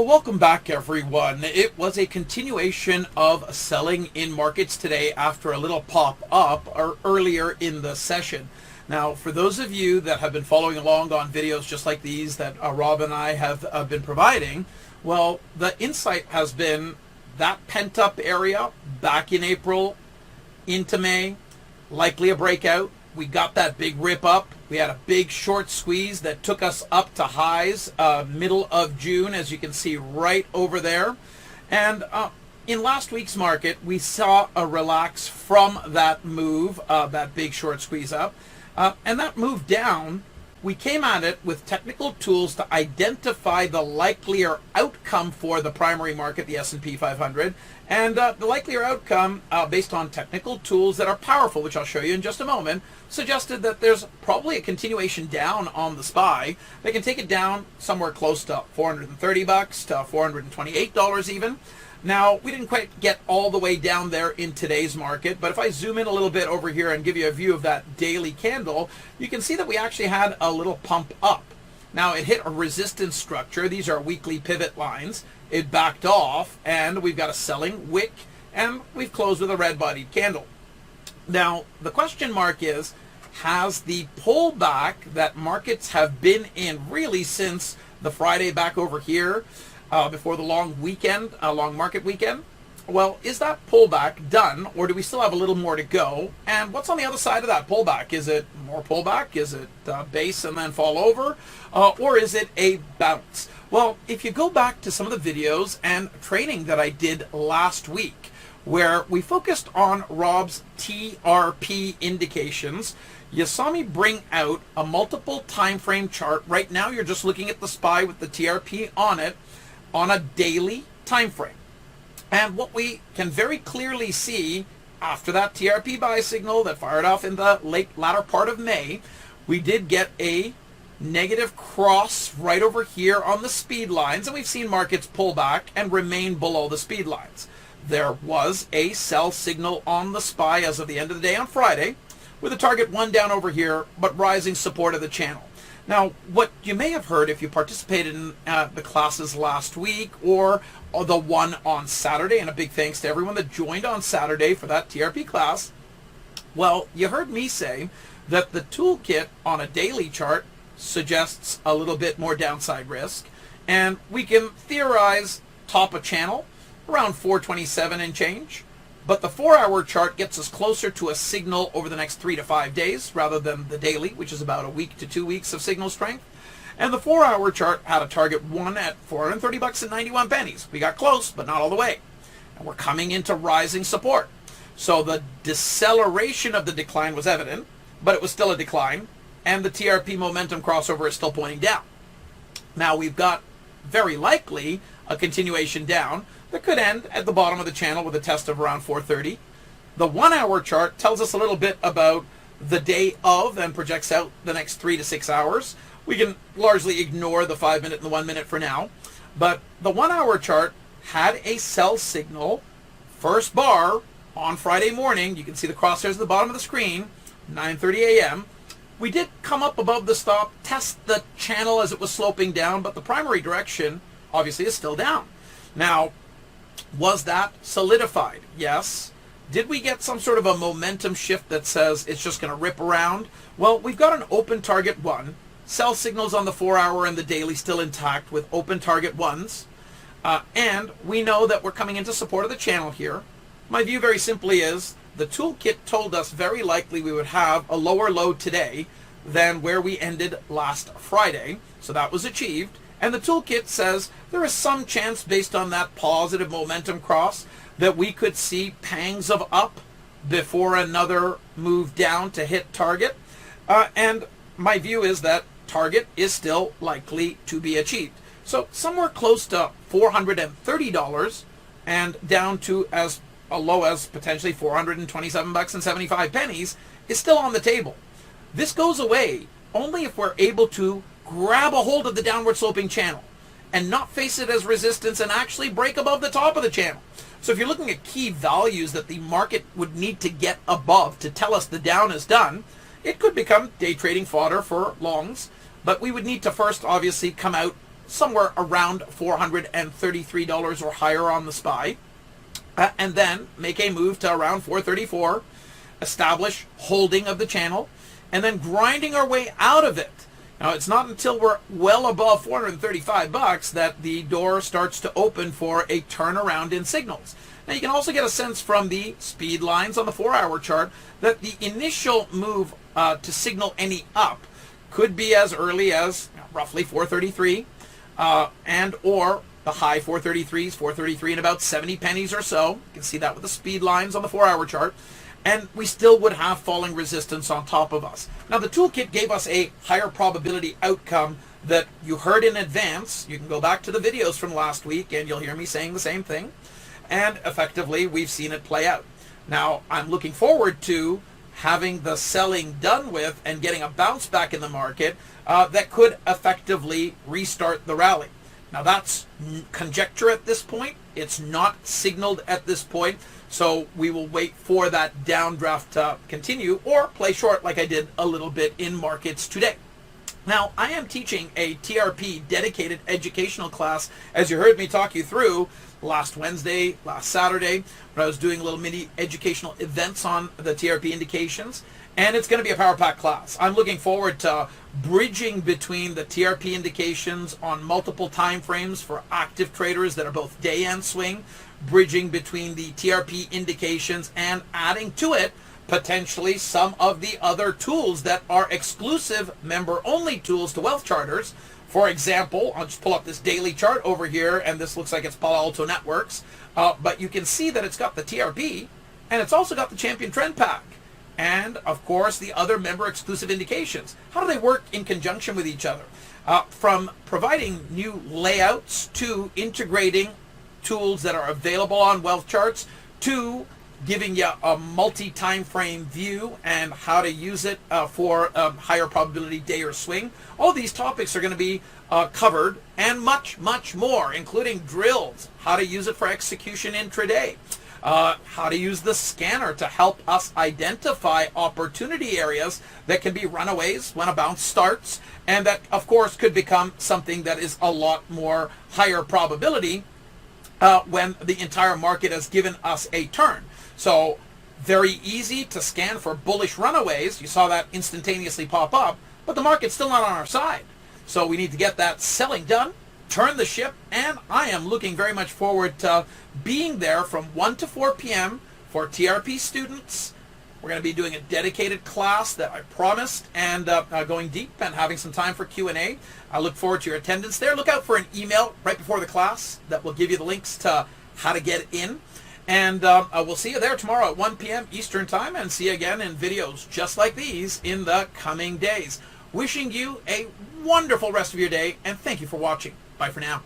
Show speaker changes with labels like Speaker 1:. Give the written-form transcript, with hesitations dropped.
Speaker 1: Well, welcome back, everyone. It was a continuation of selling in markets today after a little pop up earlier in the session. Now, for those of you that have been following along on videos just like these that Rob and I have been providing, well, the insight has been that pent-up area back in April into May, likely a breakout. We got that big rip up. We had a big short squeeze that took us up to highs middle of June, as you can see right over there. And in last week's market, we saw a relax from that move, that big short squeeze up. And that move down, we came at it with technical tools to identify the likelier outcome for the primary market, the S&P 500, and the likelier outcome based on technical tools that are powerful, which I'll show you in just a moment, suggested that there's probably a continuation down on the SPY. They can take it down somewhere close to $430 to $428 even. Now, we didn't quite get all the way down there in today's market, but if I zoom in a little bit over here and give you a view of that daily candle, you can see that we actually had a little pump up. Now, it hit a resistance structure. These are weekly pivot lines. It backed off, and we've got a selling wick, and we've closed with a red-bodied candle. Now, the question mark is, has the pullback that markets have been in really since the Friday back over here, before the long weekend, long market weekend, well, is that pullback done, or do we still have a little more to go? And what's on the other side of that pullback? Is it more pullback? Is it base and then fall over? Or is it a bounce? Well, if you go back to some of the videos and training that I did last week, where we focused on Rob's TRP indications, you saw me bring out a multiple time frame chart. Right now, you're just looking at the SPY with the TRP on it, on a daily time frame. And what we can very clearly see after that TRP buy signal that fired off in the latter part of May, we did get a negative cross right over here on the speed lines, and we've seen markets pull back and remain below the speed lines. There was a sell signal on the SPY as of the end of the day on Friday, with a target 1 down over here, but rising support of the channel. Now, what you may have heard if you participated in the classes last week or the one on Saturday, and a big thanks to everyone that joined on Saturday for that TRP class, well, you heard me say that the toolkit on a daily chart suggests a little bit more downside risk, and we can theorize top a channel around 427 and change. But the 4-hour chart gets us closer to a signal over the next 3 to 5 days rather than the daily, which is about a week to 2 weeks of signal strength. And the 4-hour chart had a target 1 at $430.91. We got close, but not all the way. And we're coming into rising support. So the deceleration of the decline was evident, but it was still a decline. And the TRP momentum crossover is still pointing down. Now we've got very likely a continuation down that could end at the bottom of the channel with a test of around 430. The 1-hour chart tells us a little bit about the day of and projects out the next 3 to 6 hours. We can largely ignore the 5-minute and the 1-minute for now, but the 1-hour chart had a sell signal, first bar on Friday morning. You can see the crosshairs at the bottom of the screen, 9:30 a.m. We did come up above the stop, test the channel as it was sloping down, but the primary direction obviously is still down. Now, was that solidified? Yes. Did we get some sort of a momentum shift that says it's just going to rip around? Well, we've got an open target 1. Sell signals on the 4-hour and the daily still intact with open target 1s. And we know that we're coming into support of the channel here. My view very simply is the toolkit told us very likely we would have a lower low today than where we ended last Friday. So that was achieved. And the toolkit says there is some chance based on that positive momentum cross that we could see pangs of up before another move down to hit target. And my view is that target is still likely to be achieved. So somewhere close to $430 and down to as low as potentially $427.75 is still on the table. This goes away only if we're able to grab a hold of the downward sloping channel and not face it as resistance and actually break above the top of the channel. So if you're looking at key values that the market would need to get above to tell us the down is done, it could become day trading fodder for longs, but we would need to first obviously come out somewhere around $433 or higher on the SPY, and then make a move to around 434, establish holding of the channel, and then grinding our way out of it. Now, it's not until we're well above 435 bucks that the door starts to open for a turnaround in signals. Now, you can also get a sense from the speed lines on the 4-hour chart that the initial move to signal any up could be as early as roughly 433 and or the high 433s, 433 and about 70 pennies or so. You can see that with the speed lines on the 4-hour chart. And we still would have falling resistance on top of us. Now, the toolkit gave us a higher probability outcome that you heard in advance. You can go back to the videos from last week and you'll hear me saying the same thing. And effectively, we've seen it play out. Now, I'm looking forward to having the selling done with and getting a bounce back in the market that could effectively restart the rally. Now, that's conjecture at this point. It's not signaled at this point. So we will wait for that downdraft to continue or play short like I did a little bit in markets today. Now, I am teaching a TRP dedicated educational class, as you heard me talk you through last Wednesday, last Saturday, when I was doing little mini educational events on the TRP indications. And it's going to be a power pack class. I'm looking forward to bridging between the TRP indications on multiple time frames for active traders that are both day and swing, bridging between the TRP indications and adding to it potentially some of the other tools that are exclusive member-only tools to wealth charters. For example, I'll just pull up this daily chart over here, and this looks like it's Palo Alto Networks, but you can see that it's got the TRP, and it's also got the Champion Trend Pack, and of course the other member-exclusive indications. How do they work in conjunction with each other? From providing new layouts to integrating tools that are available on wealth charts to giving you a multi-time frame view and how to use it for higher probability day or swing. All these topics are going to be covered, and much, much more, including drills, how to use it for execution intraday, how to use the scanner to help us identify opportunity areas that can be runaways when a bounce starts, and that, of course, could become something that is a lot more higher probability when the entire market has given us a turn. So very easy to scan for bullish runaways. You saw that instantaneously pop up, but the market's still not on our side. So we need to get that selling done, turn the ship, and I am looking very much forward to being there from 1 to 4 p.m. for TRP students. We're going to be doing a dedicated class that I promised, and going deep and having some time for Q&A. I look forward to your attendance there. Look out for an email right before the class that will give you the links to how to get in. And we'll see you there tomorrow at 1 p.m. Eastern Time, and see you again in videos just like these in the coming days. Wishing you a wonderful rest of your day, and thank you for watching. Bye for now.